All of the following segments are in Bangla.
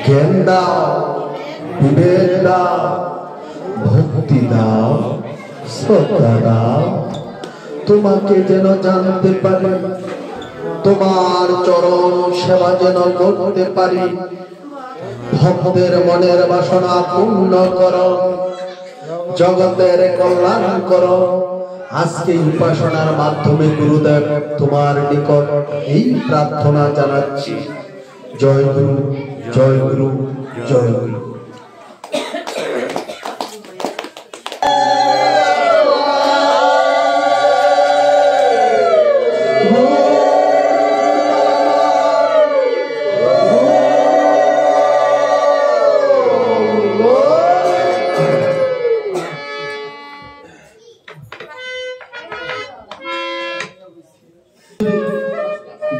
জ্ঞান দাও, বিবেক দাও, ভক্তি দাও, শ্রদ্ধা দাও, তোমাকে যেন জানতে পারি, তোমার চরণ সেবা যেন করতে পারি। ভক্তের মনের বাসনা পূর্ণ করো, জগতের কল্যাণ করো। আজকে উপাসনার মাধ্যমে গুরুদেব তোমার নিকট এই প্রার্থনা জানাচ্ছি। জয় গুরু, জয় গুরু, জয় গুরু।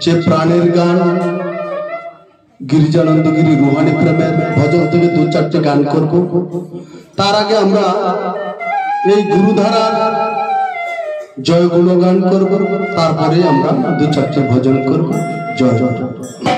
যে প্রাণের গান গিরিজানন্দগিরি রুহানি প্রেমের ভজন থেকে দু চারটে গান করব, তার আগে আমরা এই গুরুধারার জয় গুণগান করব, তারপরে আমরা দু চারটে ভজন করব। জয় জয়।